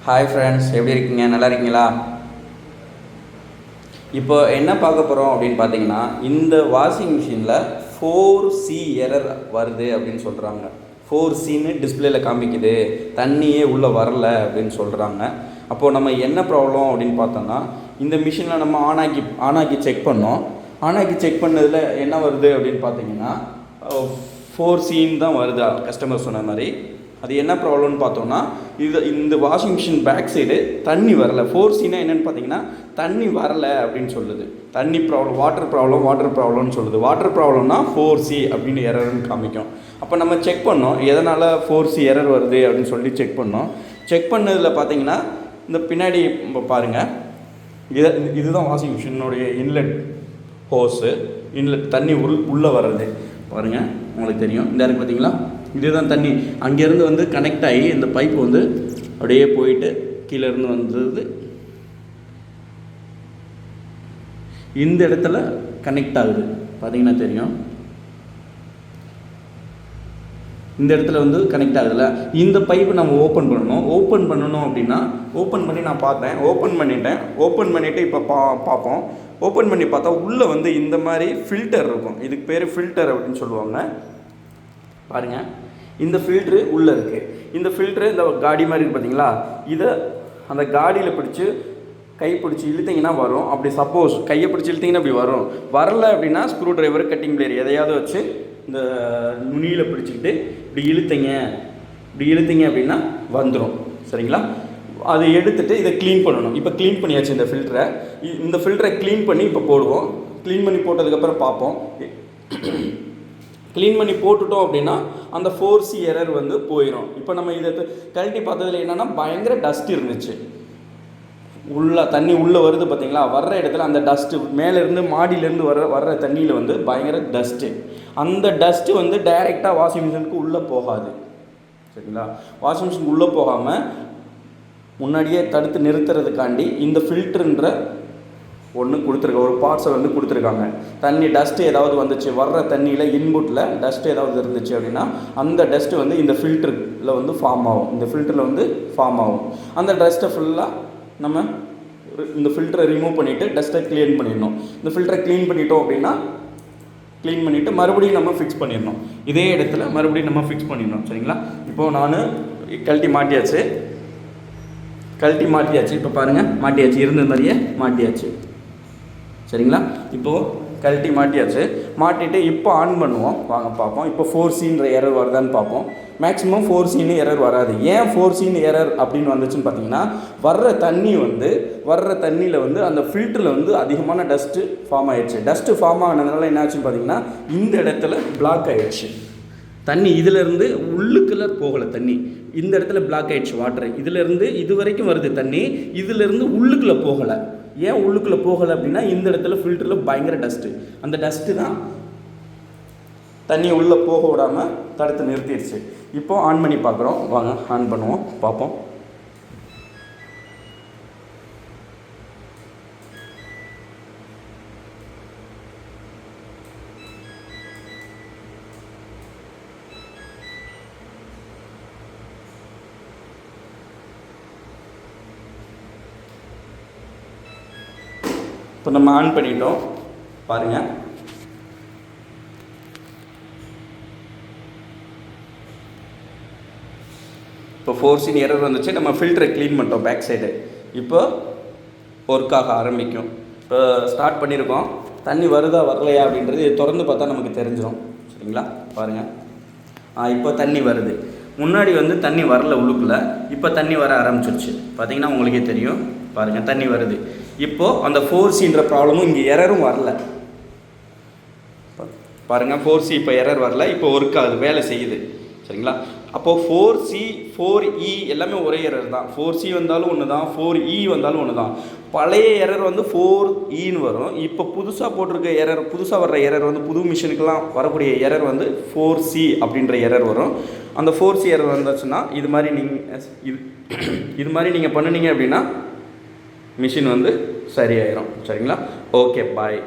Hi friends, எப்படி இருக்கீங்க? நல்லா இருக்கீங்களா? இப்போ என்ன பார்க்க போகிறோம் அப்படின்னு பார்த்தீங்கன்னா, இந்த வாஷிங் மிஷினில் 4C எரர் வருது அப்படின்னு சொல்கிறாங்க. 4Cன்னு டிஸ்பிளேல காமிக்குது, தண்ணியே உள்ளே வரல அப்படின்னு சொல்கிறாங்க. அப்போது நம்ம என்ன ப்ராப்ளம் அப்படின்னு பார்த்தோம்னா, இந்த மிஷினில் நம்ம ஆனாக்கி செக் பண்ணோம். ஆனாக்கி செக் பண்ணதில் என்ன வருது அப்படின்னு பார்த்தீங்கன்னா 4Cன்னு தான் வருதா கஸ்டமர் சொன்ன மாதிரி. அது என்ன ப்ராப்ளம்னு பார்த்தோம்னா, இந்த வாஷிங் மிஷின் பேக் சைடு தண்ணி வரலை. 4Cன்னா என்னென்னு பார்த்தீங்கன்னா, தண்ணி வரலை அப்படின்னு சொல்லுது. தண்ணி ப்ராப்ளம், வாட்டர் ப்ராப்ளம்னு சொல்லுது. வாட்டர் ப்ராப்ளம்னா 4C அப்படின்னு எரர்னு காமிக்கும். அப்போ நம்ம செக் பண்ணோம், எதனால் 4C எரர் வருது அப்படின்னு சொல்லி செக் பண்ணோம். செக் பண்ணதில் பார்த்தீங்கன்னா, இந்த பின்னாடி பாருங்கள், இதுதான் வாஷிங் மிஷினுடைய இன்லெட் ஹோஸு. இன்லெட் தண்ணி உள்ளே வர்றது பாருங்கள், உங்களுக்கு தெரியும். இந்த இருக்குது பார்த்தீங்களா, இதுதான் தண்ணி. அங்கேருந்து கனெக்ட் ஆகி இந்த பைப்பு அப்படியே போயிட்டு கீழேருந்து வந்தது இந்த இடத்துல கனெக்ட் ஆகுது. பார்த்தீங்கன்னா தெரியும், இந்த இடத்துல கனெக்ட் ஆகுதுல்ல. இந்த பைப்பு நம்ம ஓப்பன் பண்ணணும் அப்படின்னா ஓப்பன் பண்ணி நான் பார்த்தேன், ஓப்பன் பண்ணிவிட்டு இப்போ பார்ப்போம். ஓப்பன் பண்ணி பார்த்தா உள்ளே இந்த மாதிரி ஃபில்டர் இருக்கும். இதுக்கு பேர் ஃபில்டர் அப்படின்னு சொல்லுவாங்க. பாருங்கள், இந்த ஃபில்ட்ரு உள்ளே இருக்குது. இந்த ஃபில்ட்ரு இந்த காடி மாதிரி இருக்குது பார்த்தீங்களா, இதை அந்த காடியில் பிடிச்சி கை பிடிச்சி இழுத்திங்கன்னா வரும். அப்படி சப்போஸ் கையை பிடிச்சி இழுத்திங்கன்னா அப்படி வரும். வரலை அப்படின்னா ஸ்க்ரூ டிரைவர், கட்டிங் பிளேயர் எதையாவது வச்சு இந்த நுனியில் பிடிச்சிக்கிட்டு இப்படி இழுத்திங்க அப்படின்னா வந்துடும். சரிங்களா? அதை எடுத்துகிட்டு இதை க்ளீன் பண்ணணும். இப்போ க்ளீன் பண்ணியாச்சு இந்த ஃபில்டரை க்ளீன் பண்ணி இப்போ போடுவோம். க்ளீன் பண்ணி போட்டதுக்கப்புறம் பார்ப்போம். க்ளீன் பண்ணி போட்டுட்டோம் அப்படின்னா அந்த 4C எரர் போயிடும். இப்போ நம்ம இதை கழட்டி பார்த்ததில் என்னென்னா, பயங்கர டஸ்ட் இருந்துச்சு. தண்ணி உள்ளே வருது பார்த்தீங்களா, வர்ற இடத்துல அந்த டஸ்ட்டு மேலேருந்து மாடியிலேருந்து வர்ற தண்ணியில் பயங்கர டஸ்ட்டு. அந்த டஸ்ட்டு டைரெக்டாக வாஷிங் மிஷினுக்கு உள்ளே போகாது. சரிங்களா? வாஷிங் மிஷின் உள்ளே போகாமல் முன்னாடியே தடுத்து நிறுத்துறதுக்காண்டி இந்த ஃபில்டருன்ற ஒரு பார்ட்ஸை கொடுத்துருக்காங்க. தண்ணி டஸ்ட்டு ஏதாவது வந்துச்சு, வர்ற தண்ணியில் இன்புட்டில் டஸ்ட்டு ஏதாவது இருந்துச்சு அப்படின்னா அந்த டஸ்ட்டு இந்த ஃபில்டரில் ஃபார்ம் ஆகும். இந்த ஃபில்டரில் ஃபார்ம் ஆகும். அந்த டஸ்ட்டை ஃபுல்லாக நம்ம இந்த ஃபில்டரை ரிமூவ் பண்ணிவிட்டு டஸ்ட்டை க்ளீன் பண்ணிடணும். இந்த ஃபில்டரை க்ளீன் பண்ணிட்டோம் அப்படின்னா க்ளீன் பண்ணிவிட்டு மறுபடியும் நம்ம ஃபிக்ஸ் பண்ணிடணும். இதே இடத்துல மறுபடியும் நம்ம ஃபிக்ஸ் பண்ணிடணும். சரிங்களா? இப்போது நான் கழட்டி மாட்டியாச்சு. இப்போ பாருங்கள், மாட்டியாச்சு. இருந்த மாதிரியே மாட்டியாச்சு. சரிங்களா? இப்போது கழட்டி மாட்டிட்டு இப்போ ஆன் பண்ணுவோம். வாங்க பார்ப்போம். இப்போ 4Cன்ற எரர் வருதான்னு பார்ப்போம். மேக்ஸிமம் 4Cன்னு எரர் வராது. ஏன் 4Cன்னு எரர் அப்படின்னு வந்துச்சுன்னு பார்த்தீங்கன்னா, வர்ற தண்ணியில் அந்த ஃபில்டரில் அதிகமான டஸ்ட்டு ஃபார்ம் ஆகிடுச்சு. டஸ்ட்டு ஃபார்ம் ஆனதுனால என்ன ஆச்சுன்னு பார்த்தீங்கன்னா, இந்த இடத்துல பிளாக் ஆகிடுச்சு. தண்ணி இதிலேருந்து உள்ளுக்குள்ளே போகலை. தண்ணி இந்த இடத்துல பிளாக் ஆகிடுச்சு. வாட்டர் இதிலேருந்து இது வரைக்கும் வருது தண்ணி, இதிலேருந்து உள்ளுக்குள்ளே போகலை. ஏன் உள்ளுக்குள்ளே போகலை அப்படின்னா, இந்த இடத்துல ஃபில்டரில் பயங்கர டஸ்ட்டு. அந்த டஸ்ட்டு தான் தண்ணி உள்ளே போக விடாமல் தடுத்து நிறுத்திடுச்சு. இப்போது ஆன் பண்ணி பார்க்குறோம். வாங்க ஆன் பண்ணுவோம், பார்ப்போம். இப்போ நம்ம ஆன் பண்ணிட்டோம். பாருங்கள், இப்போ 4C எரர் வந்துச்சு. நம்ம ஃபில்டரை க்ளீன் பண்ணிட்டோம் பேக் சைடு. இப்போ ஒர்க் ஆக ஆரம்பிக்கும். இப்போ ஸ்டார்ட் பண்ணியிருக்கோம். தண்ணி வருதா வரலையா அப்படின்றது இது திறந்து பார்த்தா நமக்கு தெரிஞ்சிடும். சரிங்களா? பாருங்கள், இப்போ தண்ணி வருது. முன்னாடி தண்ணி வரல உள்ளுக்குள்ளே, இப்போ தண்ணி வர ஆரம்பிச்சிருச்சு. பார்த்தீங்கன்னா உங்களுக்கே தெரியும். பாருங்கள், தண்ணி வருது. இப்போது அந்த 4Cன்ற ப்ராப்ளமும் இங்கே எரரும் வரல. பாருங்கள், 4C இப்போ எரர் வரல. இப்போ ஒர்க் ஆகுது, வேலை செய்யுது. சரிங்களா? அப்போது 4C 4E எல்லாமே ஒரே எரர் தான். 4C வந்தாலும் ஒன்று தான், 4E வந்தாலும் ஒன்று தான். பழைய எரர் 4Eன்னு வரும். இப்போ புதுசாக போட்டிருக்க எரர், புதுசாக வர்ற எரர் புது மிஷினுக்கெல்லாம் வரக்கூடிய எரர் 4C அப்படின்ற எரர் வரும். அந்த 4C எரர் வந்துச்சுன்னா இது மாதிரி நீங்கள் பண்ணினீங்க அப்படின்னா மிஷின் சரியாயிரும். சரிங்களா? ஓகே, பாய்.